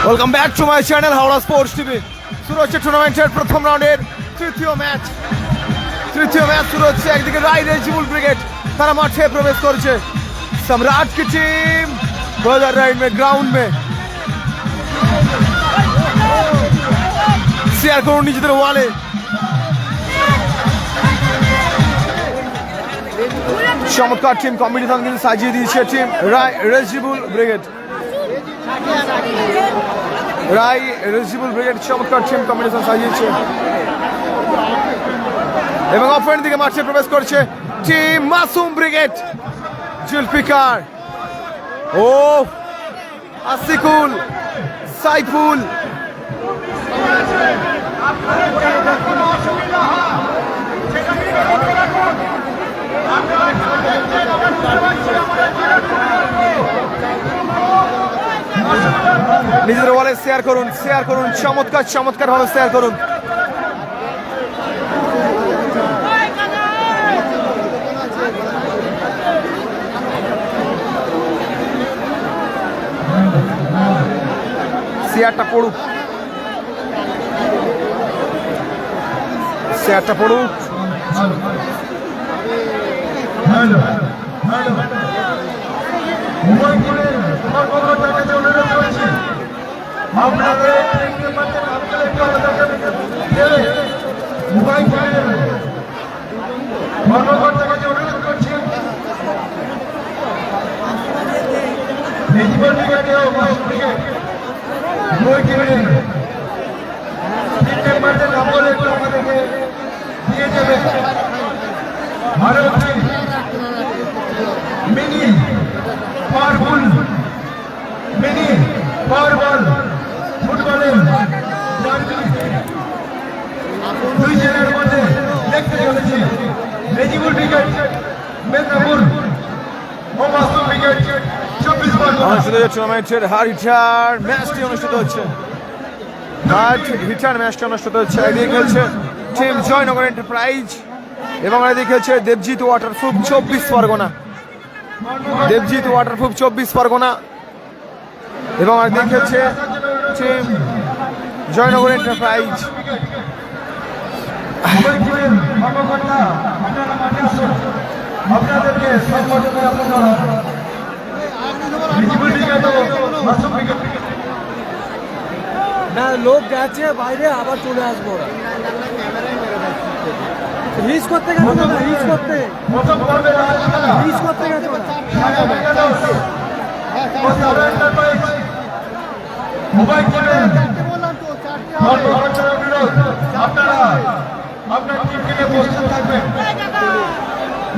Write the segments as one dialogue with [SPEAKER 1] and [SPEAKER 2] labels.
[SPEAKER 1] Welcome back to my channel Howrah sports TV. শুরু হচ্ছে টুর্নামেন্টের প্রথম রাউন্ডের তৃতীয় ম্যাচ শুরু হচ্ছে। একদিকে রাই রেজিবুল ব্রিগেড তারা মাঠে প্রবেশ করছে। सम्राट की टीम ब्रदर राइड में ग्राउंड में शेयर करो নিজেদের ওয়ালে। চমৎকার টিম কম্বিনেশন কিন্তু সাজিয়ে দিয়েছে টিম রাই রেজিবুল ব্রিগেড। রাই রেজিবুল ব্রিগেড চমৎকার টিম কম্বিনেশন সাজিয়েছে এবং অপোনেন্ট দিকে মাঠে প্রবেশ করছে টিম মাসুম ব্রিগেড। জুলফিকার ও আসিকুল সাইফুল নিজেদের ওয়ালে শেয়ার করুন চমৎকার ভাবে শেয়ার করুন। শেয়ারটা পড়ুক ফুটবলের দুই জেলার মধ্যে দেখতে চলেছে রেজিবুল ব্রিগেড মেদিনীপুর ও মাসুম ব্রিগেড 24 টুর্নামেন্টের হিটার ম্যাচটি অনুষ্ঠিত হচ্ছে। এদিকে খেলছে টিম জয়নগর এন্টারপ্রাইজ এবং এদিকে খেলছে দেবজিৎ ওয়াটারপ্রুফ 24 পরগনা এবং এদিকে খেলছে টিম জয়নগর এন্টারপ্রাইজ।
[SPEAKER 2] না লোক গেছে বাইরে আবার চলে আসবো। রিচ করতে গেছে না, রিচ করতে গেছে
[SPEAKER 3] আপনারা আপনার টিম থেকে প্রস্তুত থাকবেন।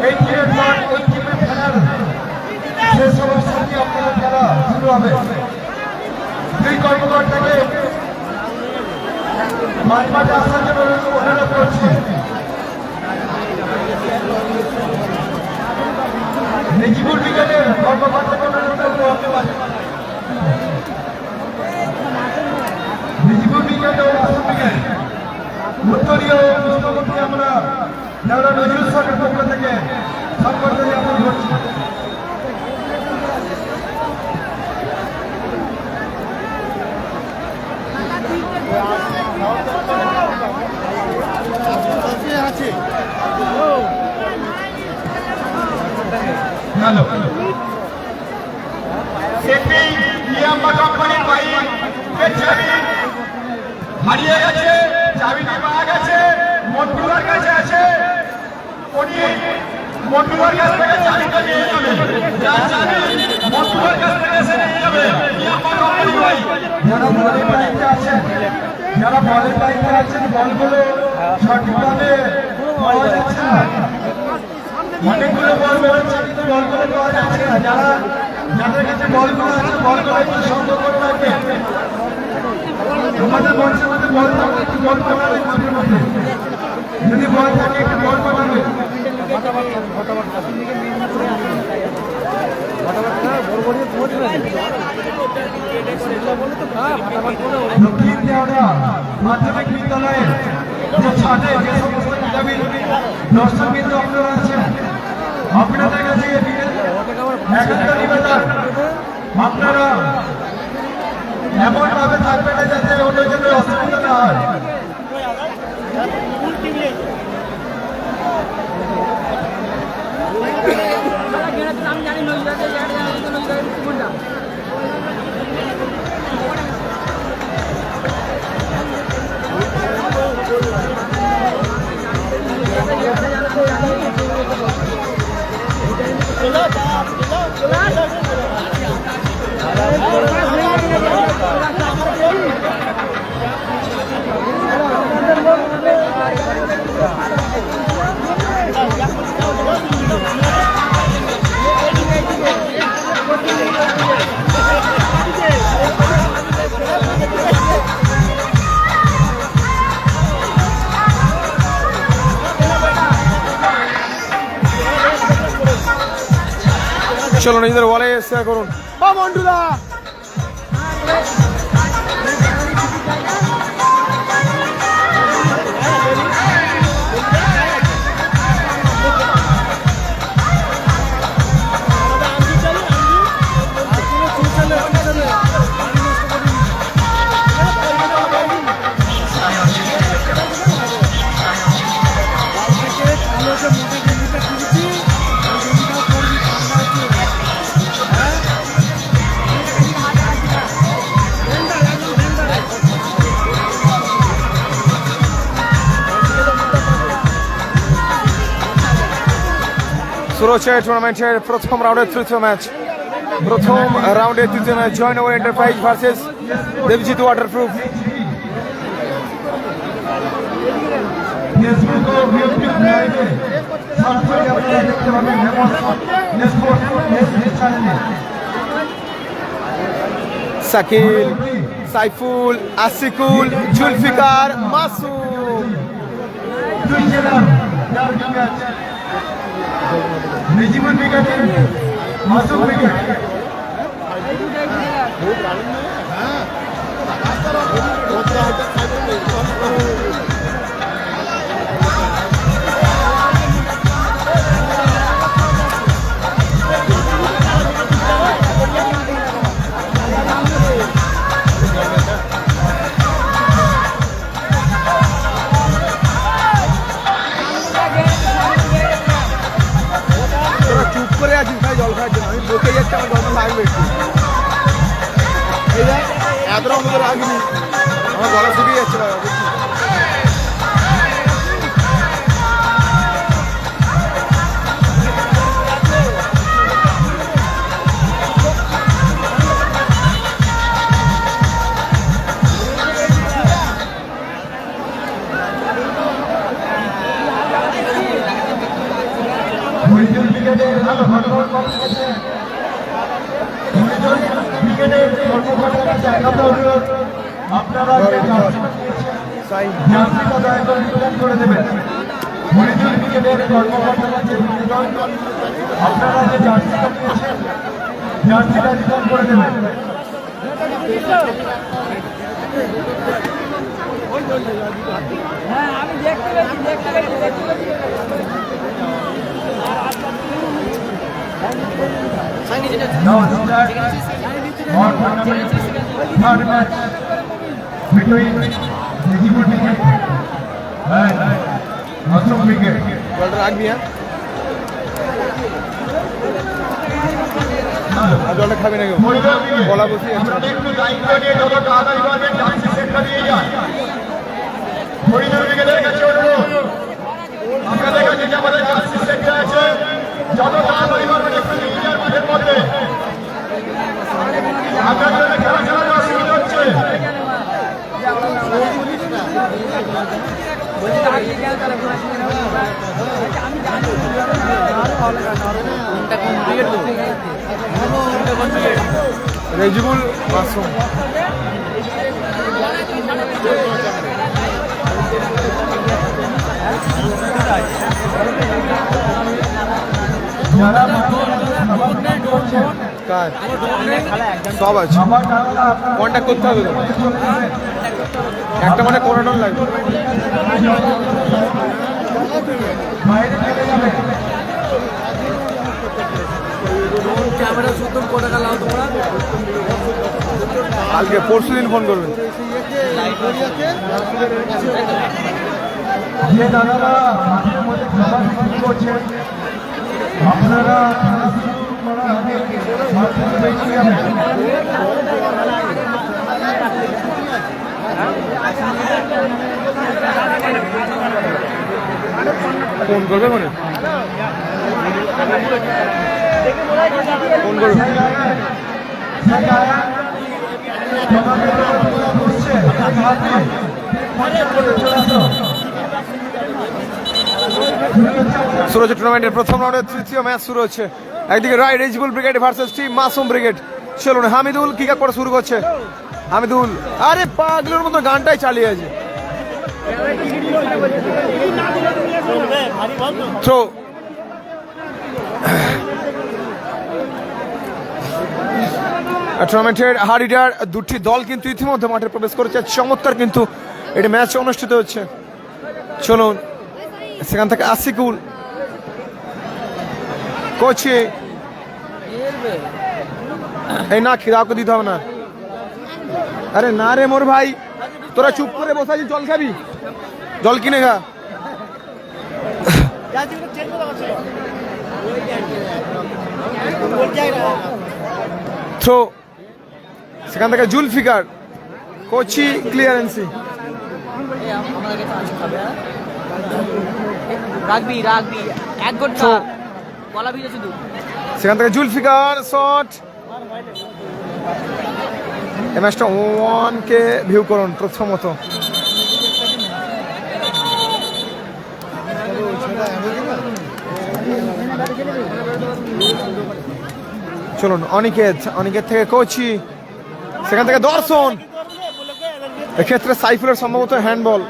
[SPEAKER 3] এই টিমের পর ওই টিমে খেলার যে সমস্যা কি আপনাদের খেলা শুরু হবে। দুই কর্মকর্তাকে মাঠে আসার জন্য অনুরোধ করছি। রেজিবুল ব্রিগেডের কর্মকর্তাকে অনুরোধ করবো রেজিবুল ব্রিগেড ও মাসুম ব্রিগেড উত্তরীয় মুখ্যমন্ত্রী আমরা যারা নজরুল সরকারের পক্ষ থেকে সম্পর্কে জ্ঞাপন করছি। কোম্পানির বাইক হারিয়ে গেছে, চাবিটি পাওয়া গেছে, মন্টুয়ার কাছে আছে। উনি মন্টুয়ার কাছ থেকে চাবিটা নিয়ে যাবে, যার চাবি মন্টুয়ার কাছ থেকে এসে নিয়ে যাবে। যারা বলের দায়িত্বে আছেন, বলগুলো সঠিকভাবে পাওয়া যাচ্ছে না। অনেকগুলো বল বেরোচ্ছে কিন্তু বলগুলো পাওয়া যাচ্ছে না। যাদের কাছে বলগুলো আছে বলগুলো একটু সংগ্রহ করে রাখবে। আমাদের মঞ্চের মধ্যে বল থাকলে একটু বল বানাবে, মাঠের মধ্যে যদি বল থাকে একটু বল বানাবে। দক্ষিণ দেওয়া মাধ্যমিক বিদ্যালয়ের যে ছাদে যে সমস্ত দর্শকবৃন্দ আপনারা আছেন, আপনাদের কাছে একান্ত নিবেদন, আপনারা এমন ভাবে থাকবে না যাতে অন্যজনের অসুবিধা না হয়।
[SPEAKER 1] চলো নিজেদের ওয়ালে শেয়ার করুন। ও মন্ডুদা শুরু হচ্ছে টুর্নামেন্টের প্রথম রাউন্ডের তৃতীয় ম্যাচ। প্রথম রাউন্ডের তৃতীয় match Joynagar enterprise versus Debjit waterproof.
[SPEAKER 3] Facebook ও ইউটিউব লাইভে সরাসরি আপনারা দেখতে পাবেন হেমন্ত চ্যানেলে।
[SPEAKER 1] শাকিল, সাইফুল, আসিকুল, জুলফিকার, মাসুম।
[SPEAKER 3] দুই জেলার যার উইকেট রিজিবুল উইকেটে মাসুম উইকেট।
[SPEAKER 1] তোরা চুপ করে আছিস ভাই জল খাওয়ার জন্য। আমি বসে যাচ্ছি, আমার জল লাগবে একটু। এই দেখ, এতটা মতো রাখিনি, আমার গলা শুকিয়ে যাচ্ছে না।
[SPEAKER 3] মহিজুল উইকেটের ঘটনার কাছে মহিজুল উইকেটের কর্মকর্তার কাছে একান্ত অনুরোধ, আপনারা যে জার্সিটা দয়া করে রিটার্ন করে দেবেন। মহিজুল উইকেটের কর্মকর্তার কাছে নিবেদন, আপনারা যে জার্সিটা নিয়েছেন জার্সিটা রিটার্ন করে দেবেন।
[SPEAKER 4] হ্যাঁ আমি দেখতে পেয়েছি
[SPEAKER 3] Now start or tournament third match between Rijibul wicket and Masum wicket.
[SPEAKER 1] বলটা রাখবি, হ্যাঁ? আর জলটা খাবি না কেউ? গলা বসিয়ে আছে।
[SPEAKER 3] আপনারা একটু দায়িত্ব নিয়ে যত তাড়াতাড়ি পারবেন ডান্সি সেটটা দিয়ে যান। মহিজুল উইকেটের কাছে অনুরোধ, আপনাদের কাছে যে আমাদের ডান্সি সেটটা আছে যত তাড়াতাড়ি পারবেন একটু নিয়ে যান মাঠের মধ্যে। আপনার জন্য খেলা খেলাতে অসুবিধা হচ্ছে।
[SPEAKER 1] রেজিবুল, মাসুম।
[SPEAKER 3] যারা
[SPEAKER 1] কার সব আছে, কন্ট্যাক্ট করতে হবে তো। একটা মানে কোনোটন লাগবে।
[SPEAKER 3] বাইরে চলে যাবে।
[SPEAKER 2] ক্যামেরা সুন্দর করে গেলাম তোমরা।
[SPEAKER 1] কালকে পরশু দিন ফোন করবেন।
[SPEAKER 3] যে দাদারা মাঠের মধ্যে খাবার বিক্রি করছেন আপনারা মাঠ থেকে বেরিয়ে যাবেন।
[SPEAKER 1] ফোন করবে মানে ফোন করবে। শুরু হচ্ছে টুর্নামেন্টের প্রথম রাউন্ডের তৃতীয় ম্যাচ শুরু হচ্ছে। একদিকে Roy Rejibul brigade versus team Masum brigade. চলুন, হামিদুল কিক করে শুরু করছে। হামিদুল, আরে পাগলের মতো গানটাই চালিয়ে আছে। থ্রো, টুর্নামেন্টের হারিডার দুটি দল কিন্তু ইতিমধ্যে মাঠে প্রবেশ করেছে। চমৎকার কিন্তু এটি ম্যাচ অনুষ্ঠিত হচ্ছে। চলুন, সেখান থেকে আসিকুল কোচে, এই না খিরাকে দিতে হবে না। আরে না রে মোর ভাই, তোরা চুপ করে বসে আছিস, জল খাবি? জল কিনে খা। থ্রো, সেখান থেকে জুলফিকার কোচি ক্লিয়ারেন্সি।
[SPEAKER 4] রাখবি রাখবি এক ঘন্টা বলা ভিজে শুধু।
[SPEAKER 1] সেখান থেকে জুলফিকার শট। এই ম্যাচটা 1-কে ভিউ করুন প্রথমত। চলুন, অনিকেত, অনিকেত থেকে কোচি, সেখান থেকে দর্শন। এক্ষেত্রে সাইফুলের সম্ভবত হ্যান্ডবল।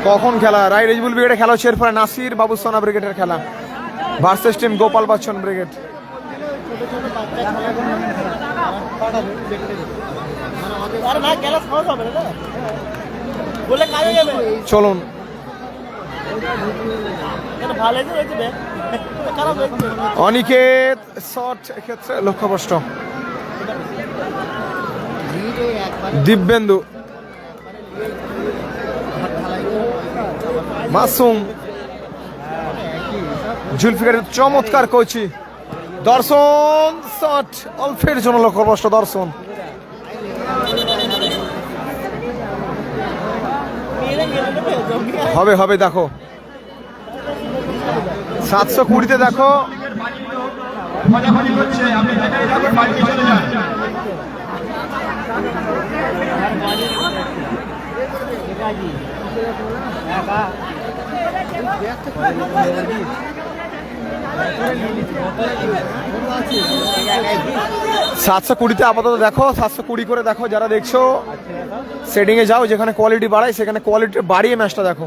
[SPEAKER 1] কখন খেলা? রায় রেজিবুল ব্রিগেডের খেলা হচ্ছে, এরপরে নাসির বাবুসোনা ব্রিগেডের খেলা versus team Gopal Bachchan brigade. চলুন, অনিকেত শট, এক্ষেত্রে লক্ষ্যভ্রষ্ট। দিব্যেন্দু, মাসুম, জুলফিকারের চমৎকার কোচি। দর্শন শট, অল্পের জন্য লক্ষ্যভ্রষ্ট দর্শন। হবে হবে, দেখো 720-তে দেখো।
[SPEAKER 3] খোঁজাখুঁজি করছে, আপনি যেখানে থাকবেন বাড়িতে চলে যান।
[SPEAKER 1] সাতশো কুড়িতে আপাতত দেখো, 720 করে দেখো। যারা দেখছো সেটিংয়ে যাও, যেখানে কোয়ালিটি বাড়ায় সেখানে কোয়ালিটি বাড়িয়ে ম্যাচটা দেখো।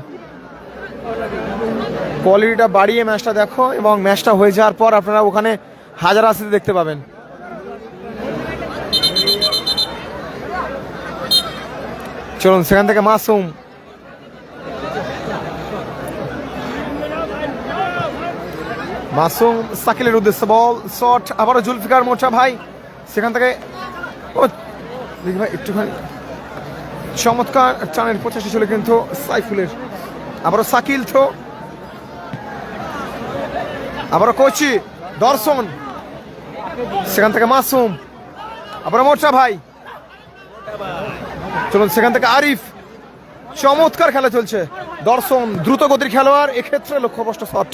[SPEAKER 1] কোয়ালিটিটা বাড়িয়ে ম্যাচটা দেখো, এবং ম্যাচটা হয়ে যাওয়ার পর আপনারা ওখানে হাজার আশিতে দেখতে পাবেন। চলুন, সেখান থেকে মাসুম, মাসুম সাকিলের উদ্দেশ্যে বল, শট। আবারও জুলফিকার মোচা ভাই, সেখান থেকে ও দেখি ভাই একটুখানি চমৎকার চানের 85 ছিল কিন্তু সাইফুলের। আবারও সাকিল থ্রো, আবারও কোচি, দর্শন, সেখান থেকে মাসুম, আবারও মোচা ভাই। চলুন, সেখান থেকে আরিফ, চমৎকার খেলা চলছে। দর্শন দ্রুত গতির খেলোয়াড়, এক্ষেত্রে লক্ষ্যভ্রষ্ট শট।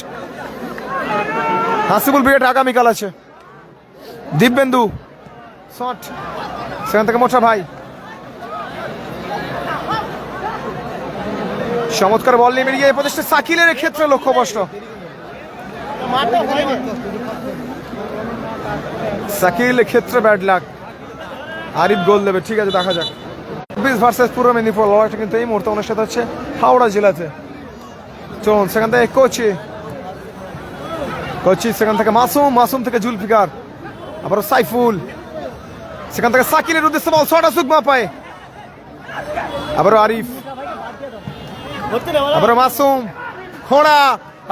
[SPEAKER 1] হাসিবুল ব্রিগেড আগামীকাল আছে। দিব্যেন্দু শট, সেখান থেকে মোটা ভাই, চমৎকার বল নিয়ে বেরিয়ে প্রচেষ্টা সাকিলের, ক্ষেত্রে লক্ষ্যভ্রষ্ট। সাকিল ক্ষেত্রে ব্যাড লাক। আরিফ গোল দেবে, ঠিক আছে, দেখা যাক। ভার্সেস পূর্ব মেদিনীপুর লড়াইটা কিন্তু এই মুহূর্তে অনুষ্ঠিত হচ্ছে হাওড়া জেলাতে। চলুন, সেখান থেকে কোচি, কোচি, সেখান থেকে মাসুম, মাসুম থেকে জুলফিকার, আবারও সাইফুল, সেখান থেকে সাকিলের উদ্দেশ্যে বল, শট সুগমা পায়। আবারও আরিফ, আবারও মাসুম, খোঁড়া,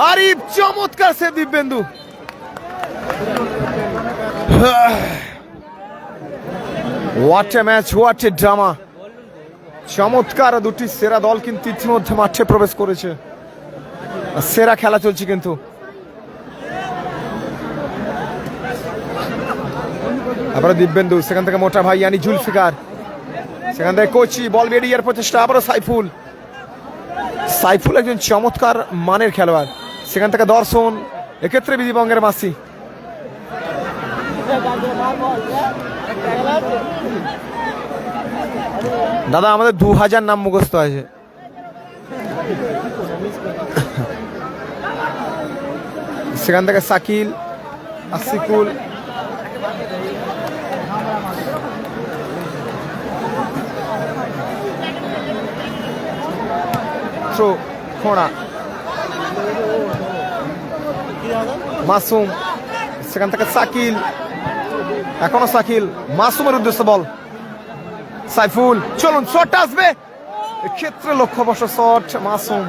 [SPEAKER 1] আরিফ, চমৎকার সে Dibyendu. What a match, what a drama. চমৎকার দুটি সেরা দল কিন্তু ইতিমধ্যে মাঠে প্রবেশ করেছে। সেরা খেলা চলছে কিন্তু। আবারও দিব্যেন্দু, সেখান থেকে মোটা ভাই ইয়ানি জুলফিকার, সেখান থেকে কোচি, বল বেরিয়ে প্রচেষ্টা, আবারও সাইফুল। সাইফুল একজন চমৎকার মানের খেলোয়াড়, সেখান থেকে দর্শন, এক্ষেত্রে বিধিবঙ্গের মাসি। দাদা আমাদের 2000 নাম মুখস্থ আছে। সেখান থেকে সাকিল, আসিকুল, খোঁড়া, মাসুম, সেখান থেকে সাকিল, এখনো সাকিল, মাসুমের উদ্দেশ্যে বল, সাইফুল, চলুন শটটা আসবে, এক্ষেত্রে লক্ষ্যবর্ষ শট, মাসুম।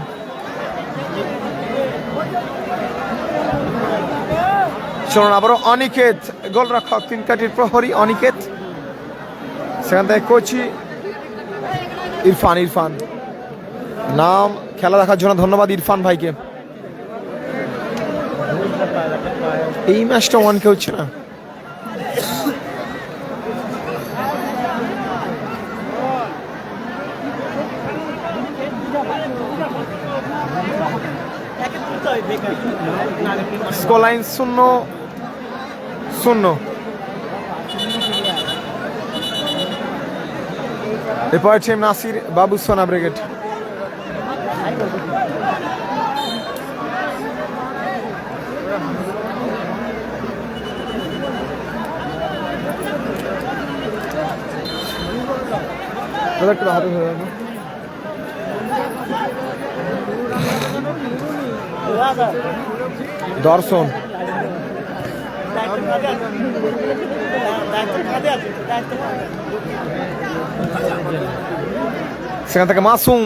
[SPEAKER 1] চলুন আবারও অনিকেত, গোলরক্ষক, তিন কাঠির প্রহরী অনিকেত, সেখান থেকে কোচি ইরফান। ইরফান নাম, খেলা দেখার জন্য ধন্যবাদ ইরফান ভাইকে। এই ম্যাচটা 1-কে হচ্ছে না। Score line 0-0। এরপর টিম নাসির বাবু সোনা ব্রিগেড। দর্শন, সেখান থেকে মাসুম,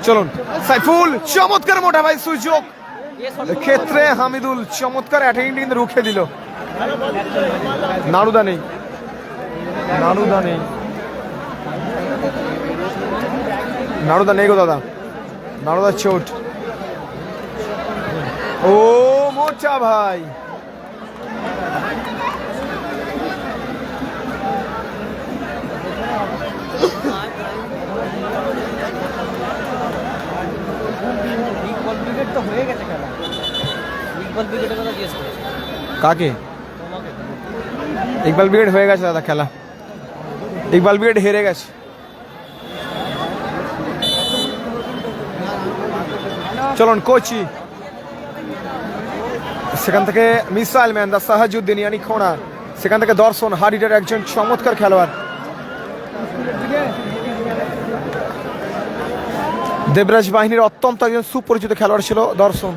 [SPEAKER 1] চলুন সাইফুল, চমৎকার মোটা ভাই সুযোগ, ক্ষেত্রে হামিদুল চমৎকার অ্যাটাকিং কিন্তু রুখে দিল। নাড়ুদা নেই, নাড়ুদা নেই, নাড়ুদা নেই গো দাদা, নাড়ুদার চোট। ও মোটা ভাই, কাকে? ইকবাল ব্রিগেড হয়ে গেছে দাদা খেলা, ইকবাল ব্রিগেড হেরে গেছে। চলুন কোচি, সেখান থেকে মিসাইল ম্যান দা সাহাজুদ্দিন ইয়ানি খোঁড়া, সেখান থেকে দর্শন, হাডিটার একজন চমৎকার খেলোয়াড়। দেবরাজ বাহিনীর অত্যন্ত একজন সুপরিচিত খেলোয়াড় ছিল দর্শন।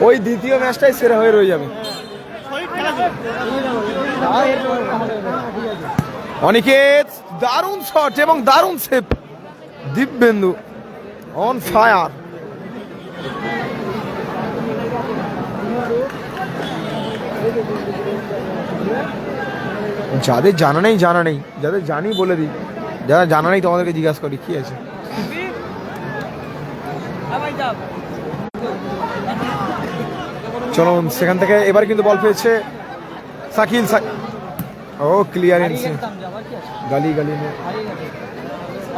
[SPEAKER 1] ওই দ্বিতীয় ম্যাচটাই সেরা হয়ে রয়ে যাবে। অনিকেত, দারুণ শট এবং দারুণ সেভ, দিব্যেন্দু অন ফায়ার। যাদের জানা নেই জানা নেই, যাদের জানি বলে দিই, যারা জানা নেই তোমাদেরকে জিজ্ঞাসা করি কি আছে। চলুন সেখান থেকে এবার কিন্তু বল পেয়েছে সাকিল, ও ক্লিয়ারেন্স, গালি গালি में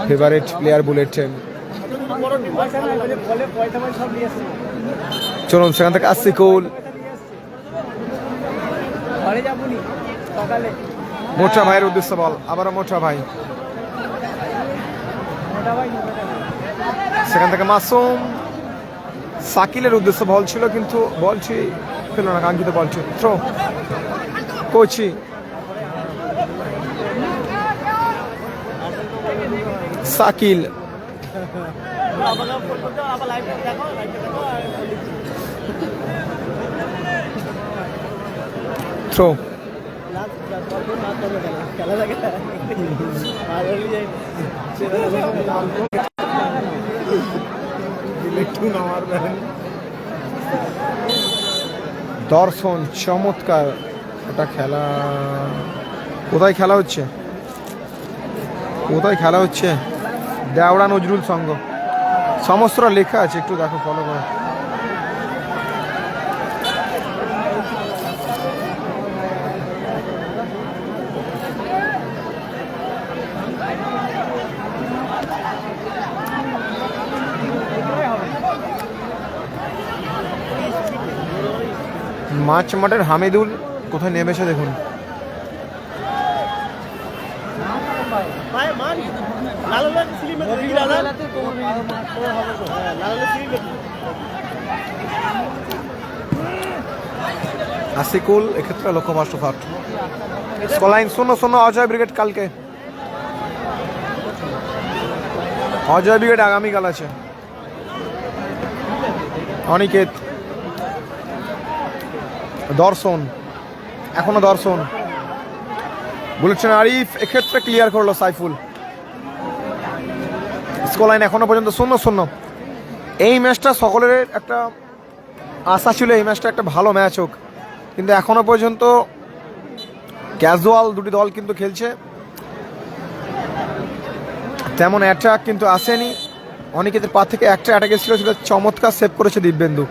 [SPEAKER 1] फेवरेट प्लेयर बुलेट ट्रेन। চলুন সেখান থেকে আসিকুল, মোটা ভাইয়ের উদ্দেশ্যে বল, আবারও মোটা ভাই, সেখান থেকে মাসুম, সাকিলের উদ্দেশ্যে বল ছিল কিন্তু বলছি পেল না, কাঙ্ক্ষিত বল ছিল। থ্রো কোচি, সাকিল, থ্রো দর্শন চমৎকার। ওটা খেলা কোথায় খেলা হচ্ছে? কোথায় খেলা হচ্ছে? দেওড়া নজরুল সংঘ, সমস্তটা লেখা আছে, একটু দেখো, ফলো করো। মাছ মাঠের হামিদুল কোথায় নেমেছে দেখুন। আশিকুল এক্ষেত্রে লক্ষ্যভ্রষ্ট ফাট। স্কলাইন 0-0 অজয় ব্রিগেড কালকে। অজয় ব্রিগেড আগামীকাল আছে। অনিকেত, দর্শন, এখনো দর্শন বলেছেন আরিফ, এক্ষেত্রে ক্লিয়ার করলো সাইফুল। স্কোরলাইন এখনো পর্যন্ত 0-0। এই ম্যাচটা সকলের একটা আশা ছিল এই ম্যাচটা একটা ভালো ম্যাচ হোক, কিন্তু এখনো পর্যন্ত ক্যাজুয়াল দুটি দল কিন্তু খেলছে, তেমন অ্যাটাক কিন্তু আসেনি। অনিকেতের পা থেকে একটা অ্যাটাক এসেছিল, সেটা চমৎকার সেভ করেছে দিব্যেন্দু।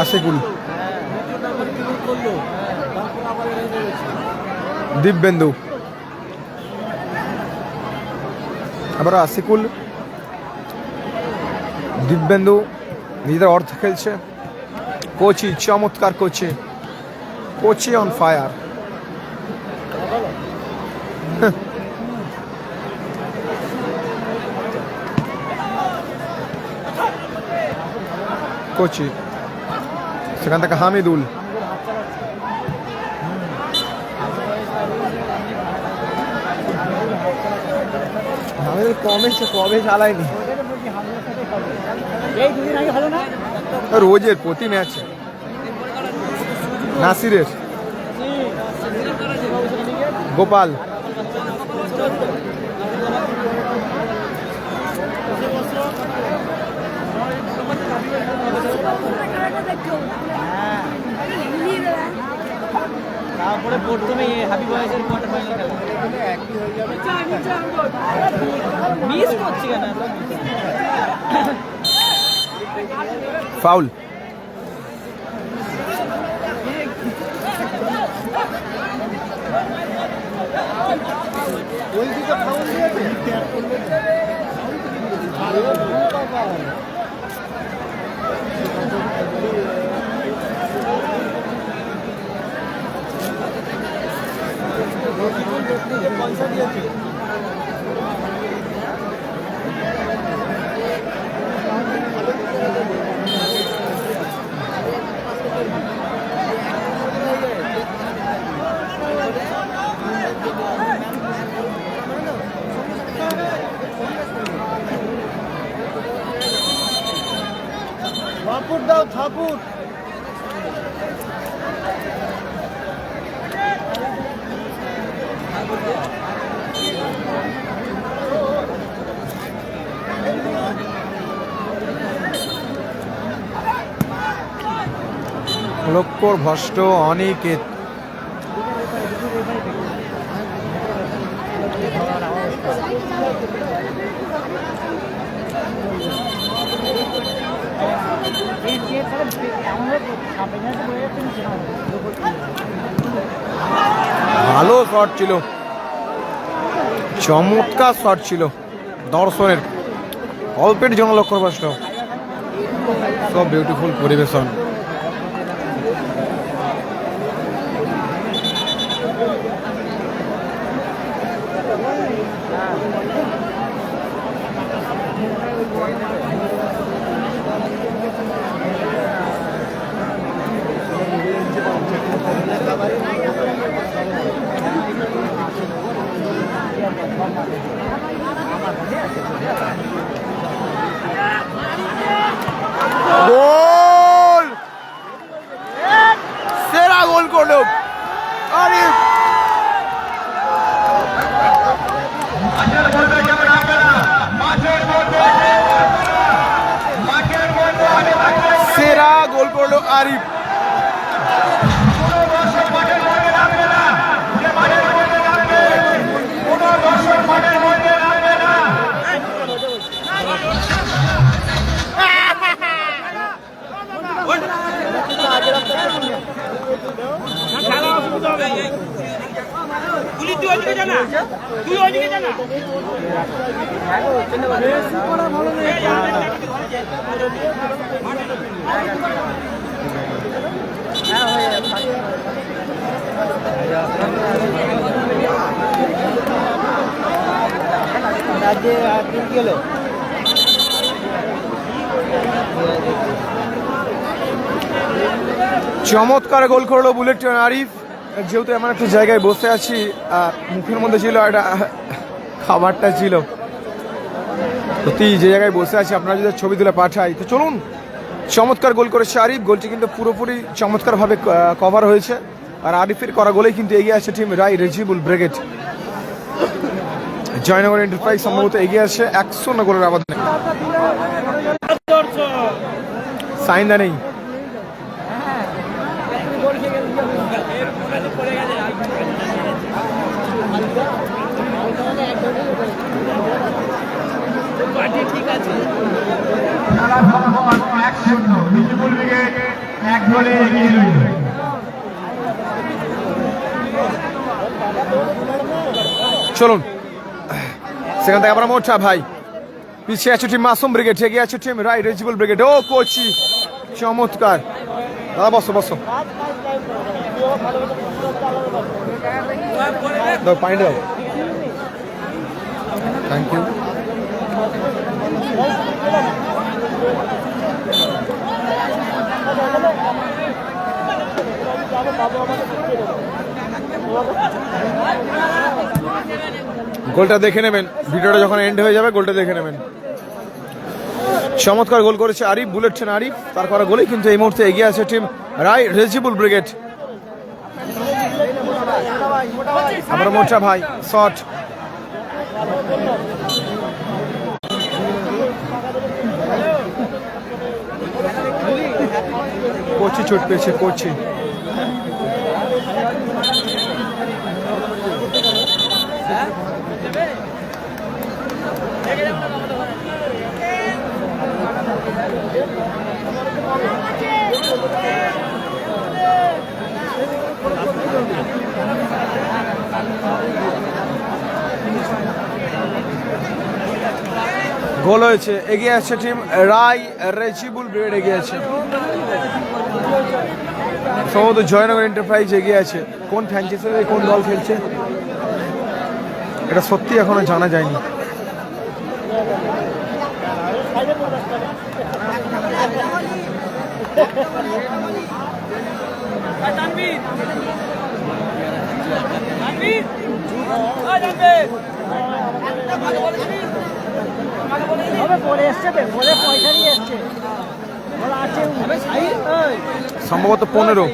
[SPEAKER 1] আশিকুল, দিব্যেন্দু, আবার আশিকুল, দিব্যেন্দু নিজেদের অর্থ খেলছে। কোচি চমৎকার, কোচি অন ফায়ার। কোচি, সেখান থেকে হামিদুল, হামিদুল কবে চালায়নি, রোজের প্রতি ম্যাচে। নাসিরের, গোপাল,
[SPEAKER 4] তারপরে প্রথমে হাবিব বয়েজের কোয়ার্টার ফাইনাল খেলা মিস করছি কেন?
[SPEAKER 1] ফাউল।
[SPEAKER 2] থাপুর দাও, থাপুর।
[SPEAKER 1] লক্ষ্যর ভষ্ট অনিকেত, ভালো শট ছিল, চমৎকার শট ছিল দর্শনের, অল্পের জন্য লক্ষ্যর ভষ্ট। সব বিউটিফুল পরিবেশন। আরিফ।
[SPEAKER 3] কোনো দর্শক মাঠের মধ্যে নামবে না, মাঠের মধ্যে নামবে, কোনো দর্শক মাঠের মধ্যে নামবে না।
[SPEAKER 1] চমৎকার গোল করলো বুলেট ট্রেন আরিফ। যেহেতু এমন একটা জায়গায় বসে আছি, মুখের মধ্যে ছিল একটা খাবারটা ছিল, সত্যি যে জায়গায় বসে আছি আপনারা যদি ছবি তুলে পাঠাই তো চলুন। চমৎকার গোল করেছে আরিফ, গোলটি কিন্তু পুরোপুরি চমৎকারভাবে কভার হয়েছে। আর আরিফের করা গোলেই কিন্তু এগিয়ে আছে টিম রাই রেজিবুল ব্রিগেড। জয়নগর এন্টারপ্রাইজ সম্ভবত এগিয়ে আছে 100 গোলের ব্যবধানে। সাইন নেই।
[SPEAKER 3] খেলার ফলাফল 1-0, রেজিবুল ব্রিগেড 1 গোলে এগিয়ে রইল।
[SPEAKER 1] চলুন সেখান থেকে আমরা মোটা ভাই, পিছিয়ে আছে টিম মাসুম ব্রিগেড, এগিয়ে আছে টিম রাই রেজিবুল ব্রিগেড। ও কোচি চমৎকার, দাদা বসো বসো, দাও পানি দাও, থ্যাংক ইউ। গোলটা দেখে নেবেন, ভিডিওটা যখন এন্ড হয়ে যাবে গোলটা দেখে নেবেন। চমৎকার গোল করেছে আরিফ, বুলেট ট্রেন আরিফ, তার করা গোলেই কিন্তু এই মুহূর্তে এগিয়ে আছে টিম রাই রেজিবুল ব্রিগেড। আমরা মোটা ভাই শট, কোচি চোট পেয়েছে, কোচি গোল হয়েছে, এগিয়ে আছে টিম রাই রেজিবুল ব্রিগেড, এগিয়ে আছে সম্ভবত জয়নগর এন্টারপ্রাইজ এগিয়ে আছে। কোন ফ্র্যাঞ্চাইজি কোন দল খেলছে এটা সত্যি এখনো জানা যায়নি। সম্ভবত 15।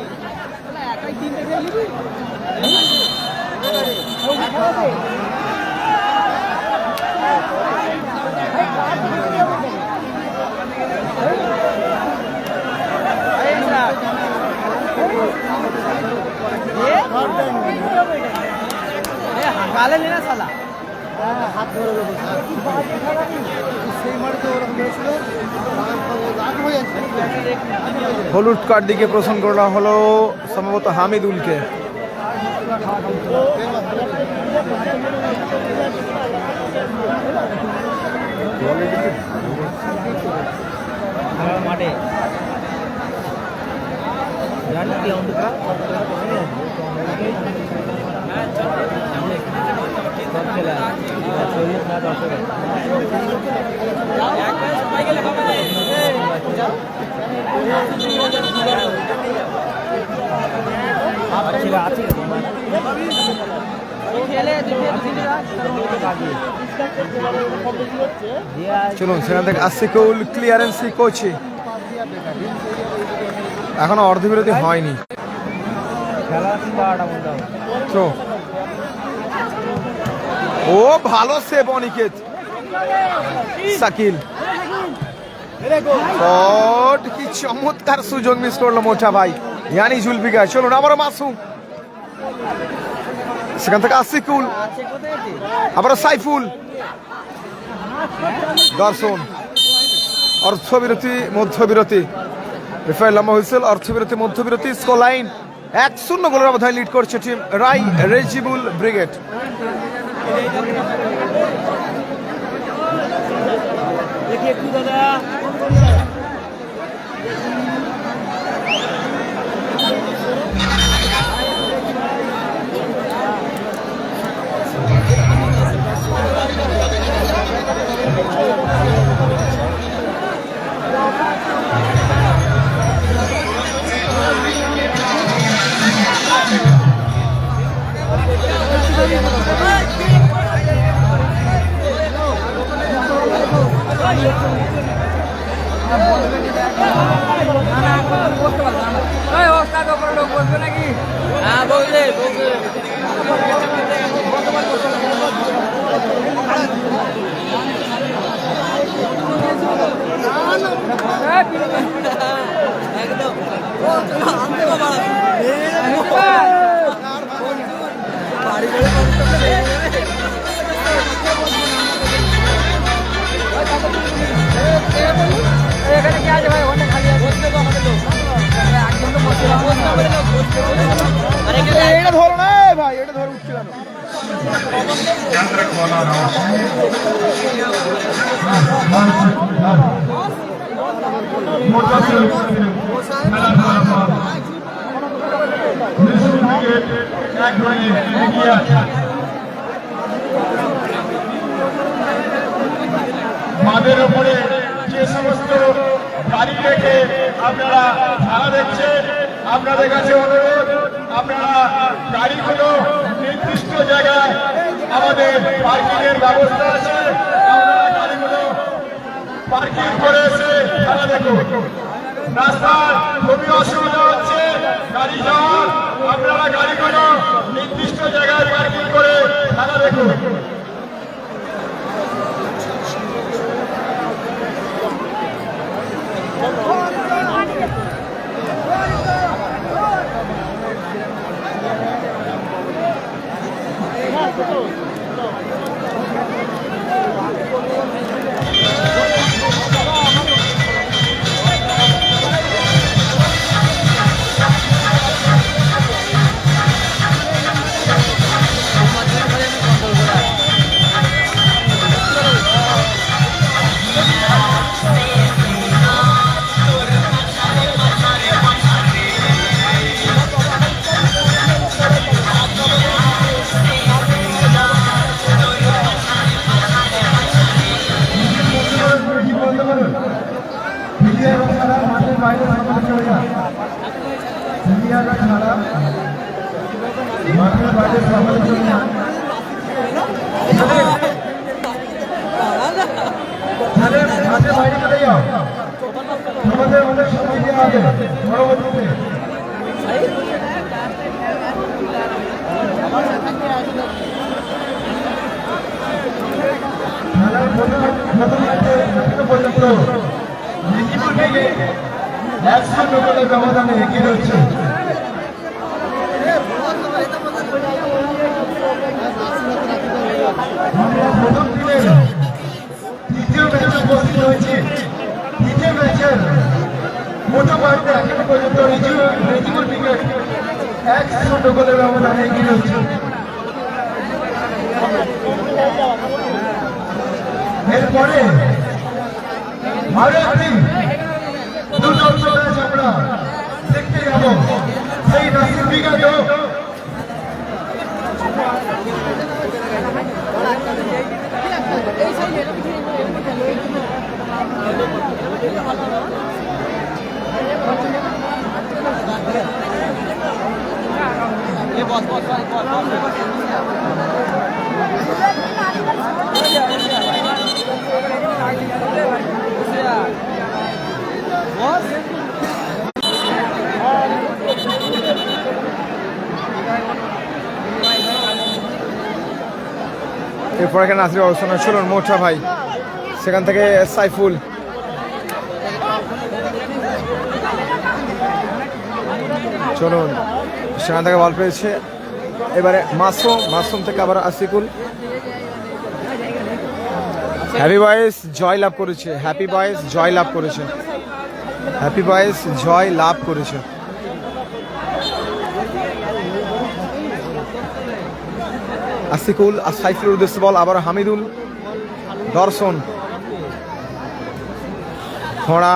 [SPEAKER 4] गाले लेना साला
[SPEAKER 1] হলুদ কার্ড দিকে প্রশ্ন করা হলো সম্ভবত হামিদুলকে।
[SPEAKER 4] माटे
[SPEAKER 1] চলুন সেখান থেকে আসিকুল ক্লিয়ারেন্স কোচি, এখনো অর্ধবিরতি হয়নি। তো ও ভালো সেভ অনিকেত, শাকিল শট, কি চমৎকার সুযোগ মিস করলো মোটা ভাই ইয়ানি জুলফিকার। চলুন আবারও মাসুম, সেখান থেকে আসিকুল, আবারও সাইফুল, দর্শন, অর্থবিরতি মধ্যবিরতি, রেফারি লম্বা হুইসেল, অর্থবিরতি মধ্যবিরতি, স্কোর লাইন 1-0 গোলের ব্যবধানে লিড করছে টিম রাই রেজিবুল ব্রিগেড।
[SPEAKER 4] হ্যাঁ বললে একদম এখানে কি আছে ভাই? ওখানে খালি বসতে তো আমাদের লোক একজন তো বসে আমাদের লোক বসতে আরে
[SPEAKER 1] এটা ধরো না ভাই, এটা ধরে উঠছে কেন?
[SPEAKER 3] মাদের উপরে যে সমস্ত গাড়ি রেখে আপনারা খেলা দেখছেন, আপনাদের কাছে অনুরোধ, আপনারা গাড়িগুলো নির্দিষ্ট জায়গায়, আমাদের পার্কিং এর ব্যবস্থা আছে, আপনারা গাড়িগুলো পার্কিং করে এসে খেলা দেখুন। রাস্তার খুবই অসুবিধা হচ্ছে গাড়ি যাওয়ার, আপনারা গাড়িগুলো নির্দিষ্ট জায়গায় পার্কিং করে খেলা দেখুন। ব্যবধানে এগিয়ে রয়েছে। আমরা প্রথম দিনের তৃতীয় ম্যাচে উপস্থিত হয়েছি। তৃতীয় ম্যাচের প্রথম পয়েন্টে এখনো পর্যন্ত রেজিবুল ব্রিগেড 1-0 গোলের ব্যবধানে এগিয়ে রয়েছে। এরপরে আরো একটি দুর্দান্ত ম্যাচ আমরা দেখতে যাব। সেই নাসির ব্রিগেডও
[SPEAKER 1] এরপর এখানে নাসির অবস্থান ছিল মোটা ভাই, সেখান থেকে সাইফুল, চলুন, সেখান থেকে বল পেয়েছে এবারে মাসুম থেকে আবার আসিকুল। হ্যাপি বয়েস জয় লাভ করেছে, হ্যাপি বয়েস জয় লাভ করেছে, হ্যাপি বয়েস জয় লাভ করেছে। আসিকুল আর সাইফুলের উদ্দেশ্যে বল, আবার হামিদুল, দর্শন, খোঁড়া।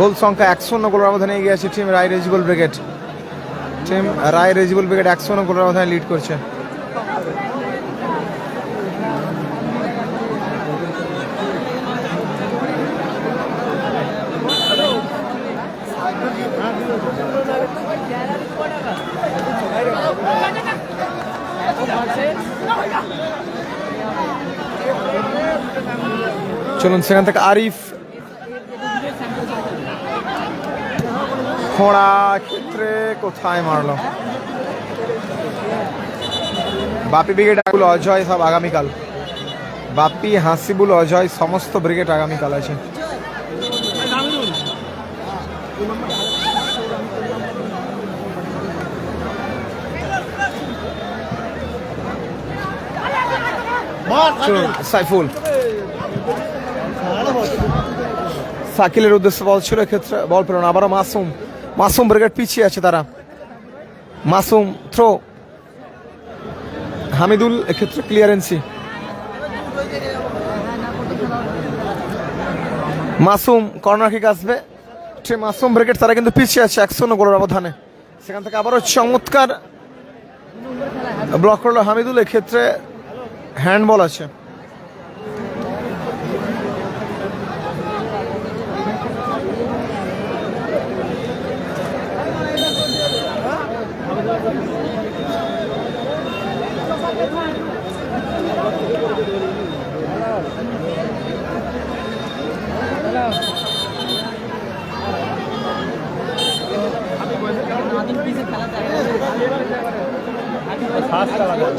[SPEAKER 1] গোল সংখ্যা 1-0 গোলের ব্যবধানে এগিয়ে আছে টিম রায় রেজিবল ব্রিগেড। টিম রায় রেজিবল ব্রিগেড 1-0 গোলের ব্যবধানে লিড করছে। চলুন, সেখান থেকে আরিফ, খোঁড়া ক্ষেত্রে কোথায় মারলো। বাপি ব্রিগেড অজয় সব আগামীকাল, বাপি, হাসিবুল, অজয় সমস্ত ব্রিগেড আগামীকাল আছে। সাইফুল, সাকিলের উদ্দেশ্যে বল ছিল, এক্ষেত্রে বল পেল না। আবারও মাসুম ব্রিগেড পিছিয়ে আছে তারা। মাসুম থ্রো, হামিদুল এক্ষেত্রে ক্লিয়ারেন্সি। মাসুম কর্নার কিক আসবে, মাসুম ব্রিগেড তারা কিন্তু পিছিয়ে আছে 1-0 গোলের ব্যবধানে। সেখান থেকে আবারও চমৎকার ব্লক করলো হামিদুল, এক্ষেত্রে হ্যান্ডবল আছে।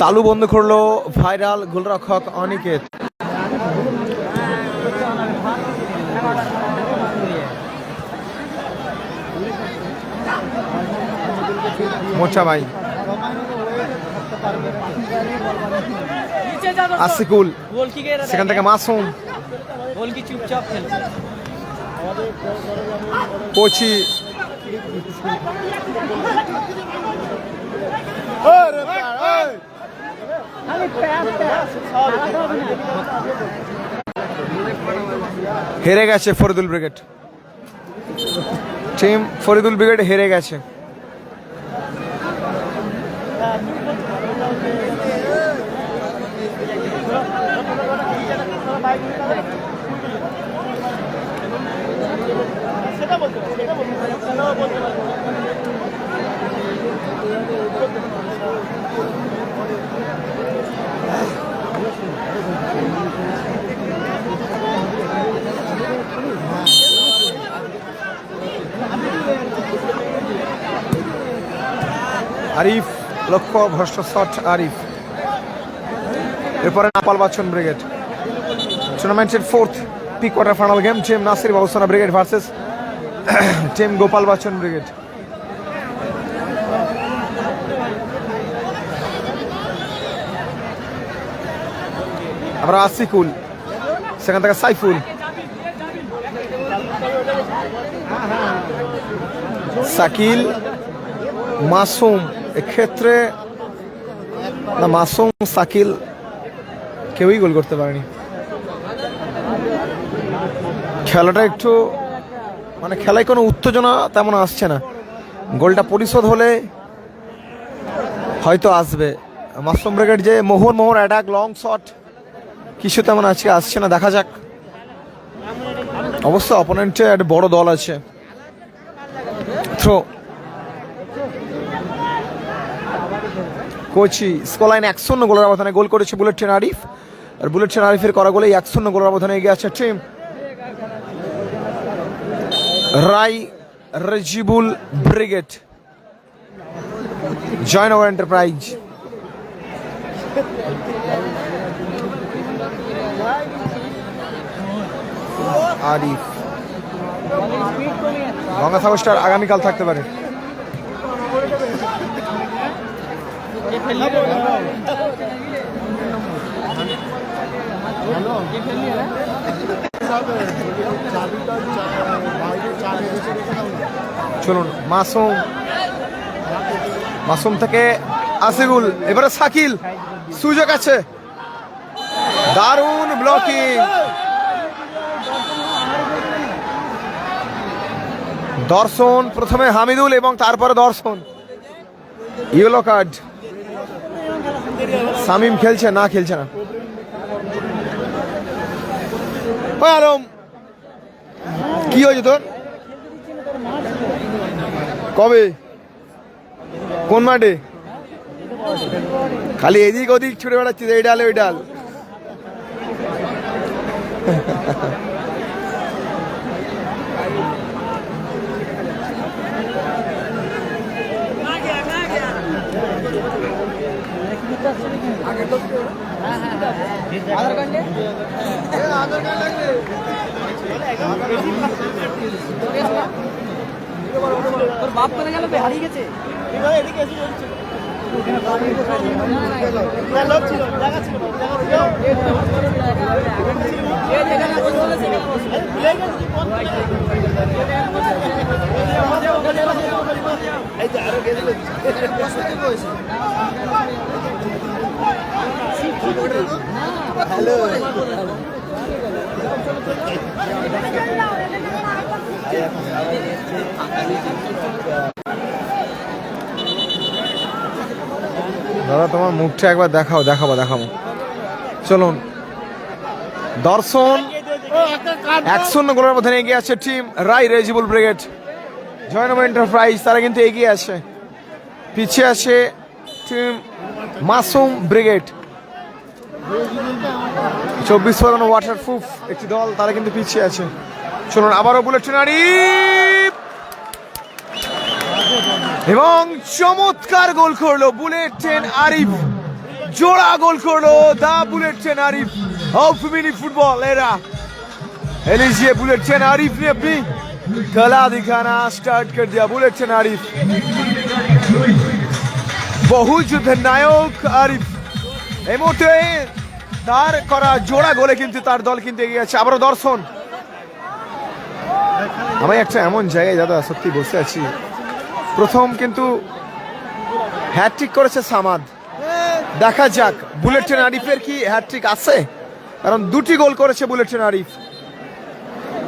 [SPEAKER 1] তালু বন্ধ করলো ভাইরাল গোলরক্ষক অনিকেত। মোচা ভাই, আসিকুল, সেখান থেকে মাসুম, কোচি, হেরে গেছে Faridul brigade. Team Faridul brigade হেরে গেছে। আরিফ, লক্ষ্য ভ্রষ্ট শট আরিফ। এরপরে নাপাল বাচন ব্রিগেড। টুর্নামেন্টের 4th pre quarter final game, team Nasir Babusana brigade versus team Gopal বাচন ব্রিগেড। আমরা আসিকুল, সেখান থেকে সাইফুল, সাকিল, মাসুম, এক্ষেত্রে না মাসুম সাকিল কেউই গোল করতে পারেনি। খেলাটা একটু মানে খেলায় কোনো উত্তেজনা তেমন আসছে না। গোলটা পরিশোধ হলে হয়তো আসবে। মাসুম ব্রিগেড যে মোহর অ্যাটাক লং শট কিছু তেমন আজকে আসছে না, দেখা যাক। অবশ্য অপোনেন্টে একটা বড় দল আছে। থ্রো, কোচি, স্কোর লাইন 1-0 গোলের ব্যবধানে গোল করেছে বুলেট ট্রেন আরিফ। আর বুলেট ট্রেন আরিফের করা গোলে 1-0 গোলের ব্যবধানে এগিয়ে আছে টিম রাই রেজিবুল ব্রিগেড, জয়নগর এন্টারপ্রাইজ। আরিফ। গঙ্গা সাগর স্টার আগামীকাল থাকতে পারে। চলুন মাসুম, মাসুম থেকে আসিগুল, এবারে শাকিল, সুযোগ আছে, দারুণ ব্লকিং। দর্শন প্রথমে হামিদুল এবং তারপরে দর্শন, ইয়েলো কার্ড। শামিম খেলছে না, খেলছে না। আলম, কি হয়েছে তোর? কবে, কোন মাঠে? খালি এদিক ওদিক ছুটে বেড়াচ্ছিস, এই ডাল ওই ডাল।
[SPEAKER 4] তোর বাপ করে গেল, হারিয়ে গেছে।
[SPEAKER 1] দাদা তোমার মুখটা একবার দেখাও, দেখাবো। চলুন দর্শন 1-0 গোলের মধ্যে এগিয়ে আছে টিম রাই রেজিবল ব্রিগেড। জয়নব এন্টারপ্রাইজ তারা কিন্তু এগিয়ে আছে, পিছিয়ে আছে team Masum brigade. 24 Pargana waterproof একটি দল, তারা কিন্তু পিছিয়ে আছে। চলুন আবারও বুলেট ট্রেন আরিফ, এবং চমৎকার গোল করলো বুলেট ট্রেন আরিফ, জোড়া গোল করলো the bullet train Arif of mini football era. लीजिए बुलेट ट्रेन आरिफ ने अपनी कला दिखाना स्टार्ट कर दिया। बुलेट ट्रेन आरिफ, बहुयुद्ध नायक आरिफ এই মুহূর্তে তার করা জোড়া গোলে কিন্তু তার দল কিন্তু এগিয়ে আছে। আবারও দর্শন, আমি একটা এমন জায়গায় দাদা সত্যি বসে আছি, প্রথম কিন্তু হ্যাটট্রিক করেছে সামাদ। দেখা যাক বুলেট ট্রেন আরিফের কি হ্যাটট্রিক আছে, কারণ দুটি গোল করেছে বুলেট ট্রেন আরিফ।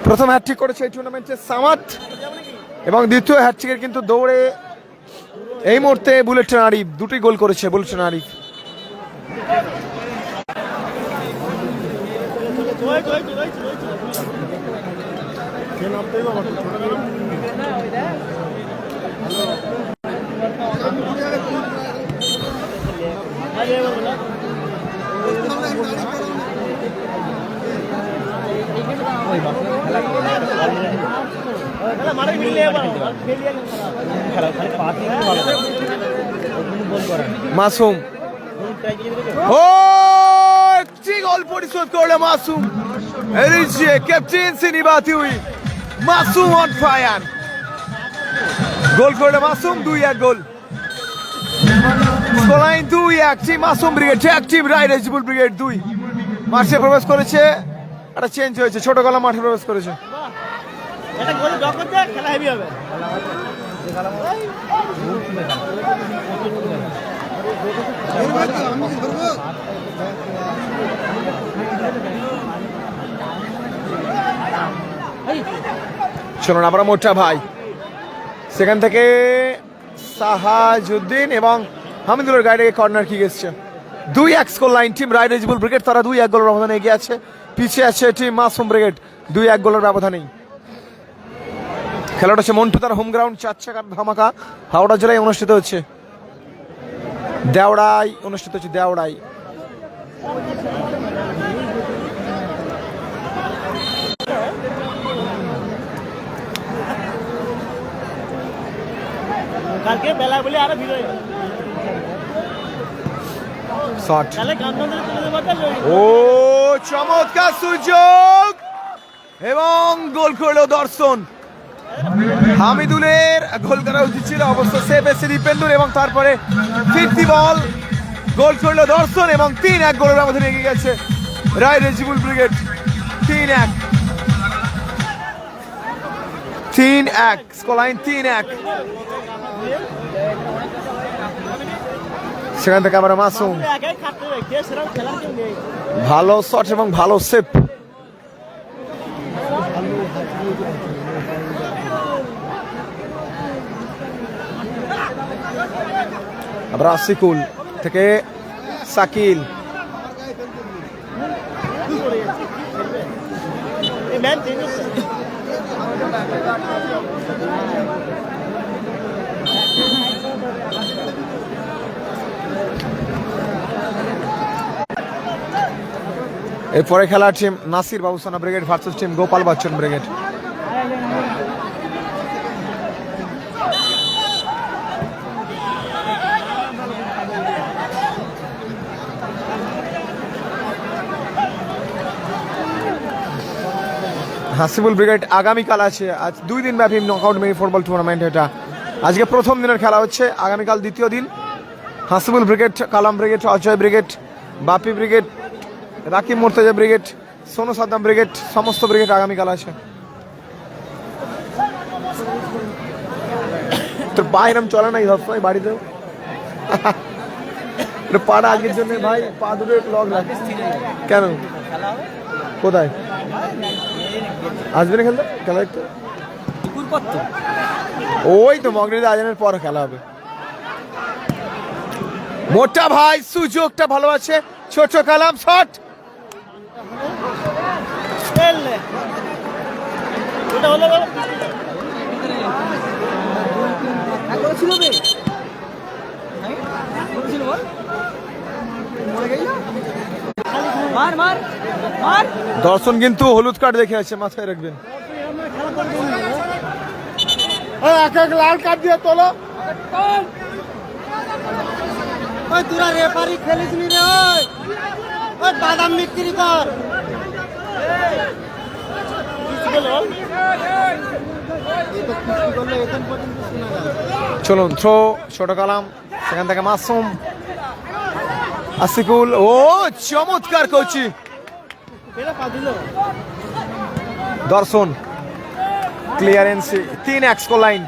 [SPEAKER 1] প্রথম হ্যাটট্রিক করেছে এই টুর্নামেন্টে সামাদ, এবং দ্বিতীয় হ্যাটট্রিকের কিন্তু দৌড়ে এই মুহূর্তে বুলেট ট্রেন আরিফ, দুটি গোল করেছে বুলেট ট্রেন আরিফ। মাসুম, ও একটি গোল পরিশোধ করলো মাসুম। ক্যাপ্টেন্সি নিভাती हुई মাসুম অন ফায়ার, গোল করলো মাসুম, 2-1 গোল। স্কোরলাইন 2-1, টিম মাসুম ব্রিগেড এক টিম রাই রেজিবল ব্রিগেড 2 মাঠে প্রবেশ করেছে। একটা চেঞ্জ হয়েছে, ছোট গলা মাঠে প্রবেশ করেছে।
[SPEAKER 2] এটা গোল যখন যায় খেলা হেভি হবে।
[SPEAKER 1] চলুন আবার মোটা ভাই, সেখান থেকে সাহাজউদ্দিন এবং হামিদুলের গাড়ি কর্নার কিক এসছে। 2-1 স্কোর লাইন, টিম রাই রেজিবল ব্রিগেড তারা 2-1 গোলের ব্যবধানে এগিয়ে আছে, পিছিয়ে আছে টিম মাসুম ব্রিগেড 2-1 গোলের ব্যবধানেই। খেলাটা হচ্ছে মন্টু তার হোম গ্রাউন্ড, 4 চাকার ধামাকা হাওড়া জেলায় অনুষ্ঠিত হচ্ছে, দেওড়ায় অনুষ্ঠিত হচ্ছে, দেওড়ায়।
[SPEAKER 2] কালকে বেলা বলে আরো ভিড় হয়ে যাবে।
[SPEAKER 1] শট,
[SPEAKER 2] তাহলে গান্ধী তুলে দেবো।
[SPEAKER 1] ও চমৎকার সুযোগ, এবং গোল করলো দর্শন। হামিদুলের গোল করা উচিত ছিল, অবশ্য সেভ এসে দীপেন্দুর এবং তারপরে ফিরতি বল, গোল করলো দর্শন এবং 3-1 গোলের ব্যবধানে এগিয়ে গেছে রায় রেজিবুল ব্রিগেড। 3-1 স্কোরলাইন 3-1। সেখান থেকে আবার মাসুম, ভালো শট এবং ভালো সেভ। আবার আসিকুল থেকে সাকিল, এরপরে খেলার team Nasir Babusana brigade versus team Gopal Bachchan brigade. Hasibul brigade আগামীকাল আছে, আজ 2 দিন ব্যাপী নকআউট মিনি ফুটবল টুর্নামেন্ট। এটা আজকে প্রথম দিনের খেলা হচ্ছে, আগামীকাল দ্বিতীয় দিন। Hasibul brigade, Kalam brigade, Ajay brigade, Bapi brigade, Rakib Murtaza brigade, Sonu Saddam brigade, সমস্ত ব্রিগেড আগামীকাল আছে। তোর পা এরম চলে নাই সবসময় বাড়িতেও? পাটা আজকের জন্য ভাই পা দুটো লগ লাগে কেন? কোথায় আসবে না খেলতে? খেলা একটু ওই তো মগরিদ আজানের পর খেলা হবে। মোটা ভাই সুযোগটা ভালো আছে, ছোট কালাম শট, দর্শন কিন্তু হলুদ কার্ড দেখে আছে, মাথায় রাখবেন। এক এক লাল কার্ড দিয়ে তোলো।
[SPEAKER 2] তোরা রেফারি খেলিস নি রে, ওই বাদাম বিক্রি কর।
[SPEAKER 1] চলুন থ্রো, ছোট কালাম, সেখান থেকে মাসুম, আসিকুল, ও চমৎকার কোচি দর্শন, ক্লিয়ারেন্স। 3-1 স্কোর লাইন,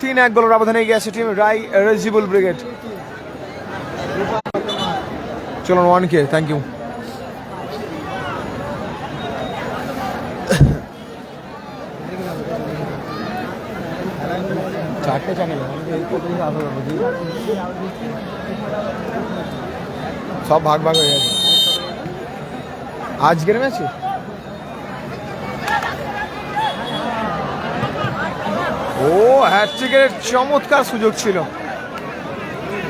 [SPEAKER 1] 3-1 গোলের ব্যবধানে এগিয়ে আছে টিম রাই রেজিবুল ব্রিগেড। চলুন 1K, থ্যাংক ইউ। চারটে চ্যানেল সব ভাগ ভাগ হয়ে গেছে আজকের ম্যাচে। ও হ্যাটট্রিকের চমৎকার সুযোগ ছিল।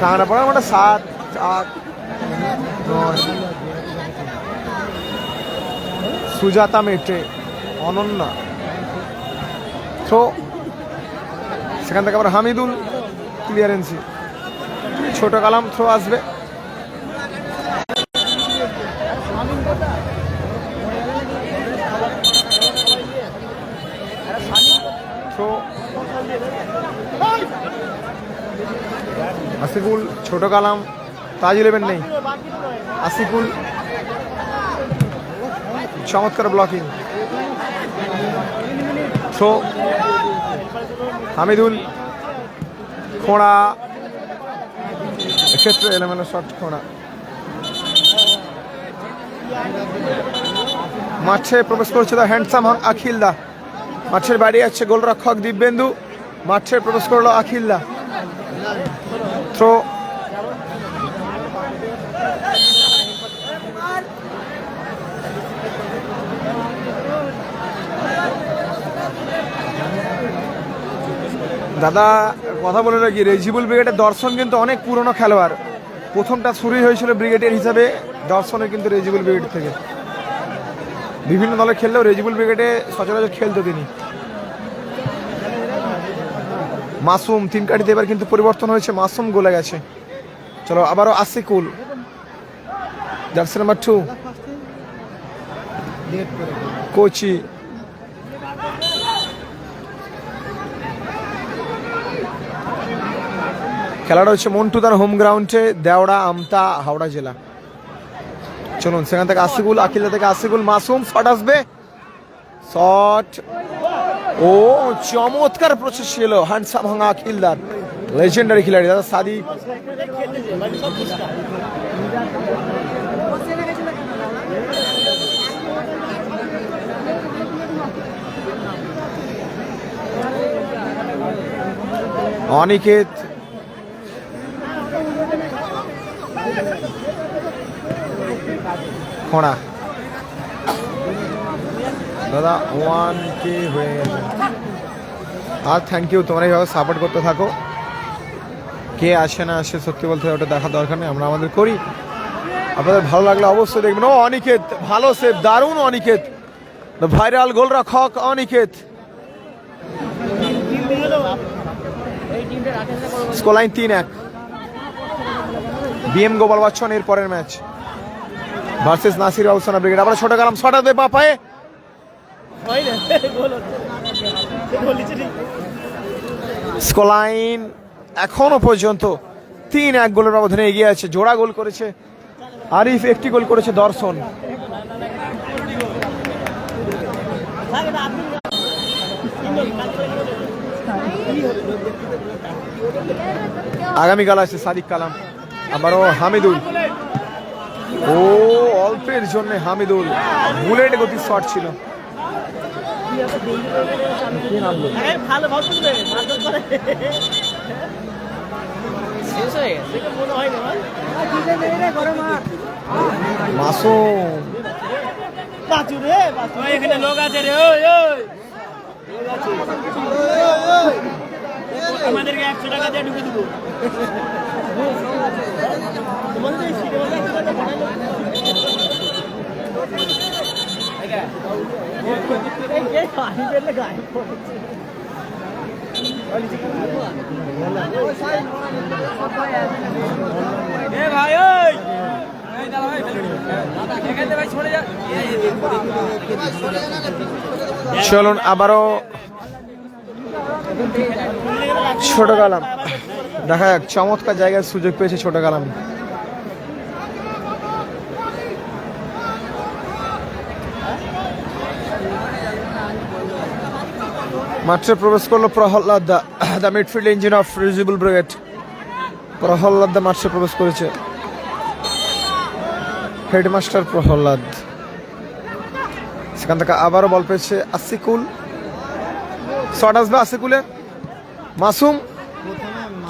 [SPEAKER 1] কাঁকড়া পড়ার মানে 7, 8, 9, সুজাতা মেটে, অনন্যা থ্রো, সেখান থেকে আবার হামিদুল ক্লিয়ারেন্সি, ছোট কালাম থ্রো আসবে, থ্রো আসিকুল, ছোট কালাম, তাজ 11 নেই, আসিকুল চমৎকার ব্লকিং, থ্রো হামিদুল, খোঁড়া, এক্ষেত্রে এলোমেলো শট খোঁড়া। মাঠে প্রবেশ করছে দা হ্যান্ডসাম আখিল দা, মাঠের বাইরে আছে গোলরক্ষক দিব্যেন্দু, মাঠে প্রবেশ করলো আখিল দা, থ্রো দাদা কথা বলে রাখি, রেজিবুল ব্রিগেডের দর্শন কিন্তু অনেক পুরনো খেলোয়াড়। প্রথমটা শুরুই হয়েছিল ব্রিগেডের হিসাবে, দর্শনে কিন্তু রেজিবুল ব্রিগেড থেকে বিভিন্ন দলে খেললেও রেজিবুল ব্রিগেডে সচরাচর খেলতো তিনি। মাসুম 3 কাঠিতে এবার কিন্তু পরিবর্তন হয়েছে, মাসুম গোলে গেছে। চলো আবারও আসিকুল, জার্সি নাম্বার 2 কোচি, খেলাটা হচ্ছে মন্টুদার হোম গ্রাউন্ডে, দেওড়া, আমতা, হাওড়া জেলা। চলুন সেখান থেকে আসিকুল, আকিলদা থেকে আসিকুল, মাসুম, শট আসবে, শট, ও চমৎকার প্রচেষ্টা ছিল হ্যান্ডসাম ভাঙা আকিলদার, লেজেন্ডারি খেলাড়ি দাদা সাদিক। অনিকেত, খোঁড়া দাদা 1K হয়ে গেছে। আর থ্যাংক ইউ, তোমরা এইভাবে সাপোর্ট করতে থাকো। কে আসে না আসে সত্যি বলতে ওটা দেখা দরকার নেই, আমরা আমাদের করি। আপনাদের ভালো লাগলে অবশ্যই দেখবেন। ও অনিকেত ভালো সেভ, দারুণ অনিকেত, ভাইরাল গোলরক্ষক অনিকেত। স্কোরলাইন 3-1, বিএম গোপাল বচ্চন এর পরের match versus Nasir Alsana brigade. আবার ছোট কালাম, শট আসবে বা পায়ে, স্কোরলাইন এখনো পর্যন্ত 3-1 গোলের ব্যবধানে এগিয়ে আছে। জোড়া গোল করেছে আরিফ, একটি গোল করেছে দর্শন। আগামীকাল আছে সাদিক কালাম, আবারও হামিদুল, ও অল্পের জন্য হামিদুল, বুলেট গতির শট ছিল। মাসুম,
[SPEAKER 4] এখানে লোক আছে রে, আমাদেরকে 100 টাকা দিয়ে ঢুকে দেবো।
[SPEAKER 1] চলুন আবারও ছোট কালাম, দেখা যাক, চমৎকার জায়গায় সুযোগ পেয়েছে ছোট কালাম। মাঠে প্রবেশ করলো Prahlad da, the midfield engine of Rejibul brigade. Prahlad da মাঠে প্রবেশ করেছে, হেডমাস্টার প্রহ্লাদ। সেখান থেকে আবারও বল পেয়েছে আসিকুল, শট আসবে আসিকুলের, মাসুম,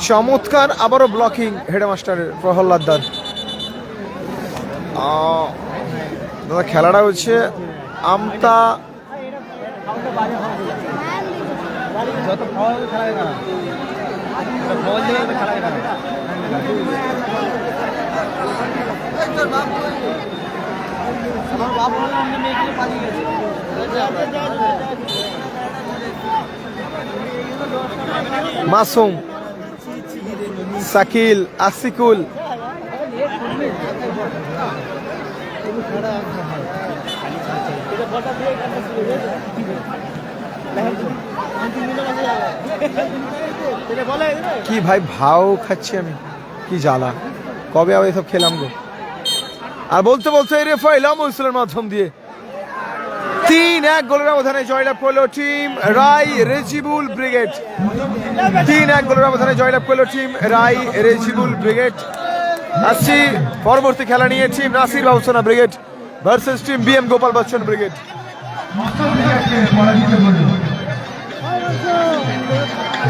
[SPEAKER 1] চমৎকার আবারও ব্লকিং হেডমাস্টারের প্রহ্লাদ দার। দাদা খেলাটা হচ্ছে আমতা, মাসুম, সাকিল, আসিকুল, কি ভাই ভাও খাচ্ছি আমি, কি জ্বালা, কবে আবার এসব খেলাম গো। আর বলতে বলতে রেফারি এলাম উইসেলের মাধ্যম দিয়ে 3-1 গোলের ব্যবধানে জয়লাভ করলো টিম রাই রেজিবুল ব্রিগেড। 3-1 গোলের ব্যবধানে জয়লাভ করলো টিম রাই রেজিবুল ব্রিগেড। আসছি পরবর্তী খেলা নিয়ে, team Nasir Alsana brigade versus team BM Gopal Bachchan brigade.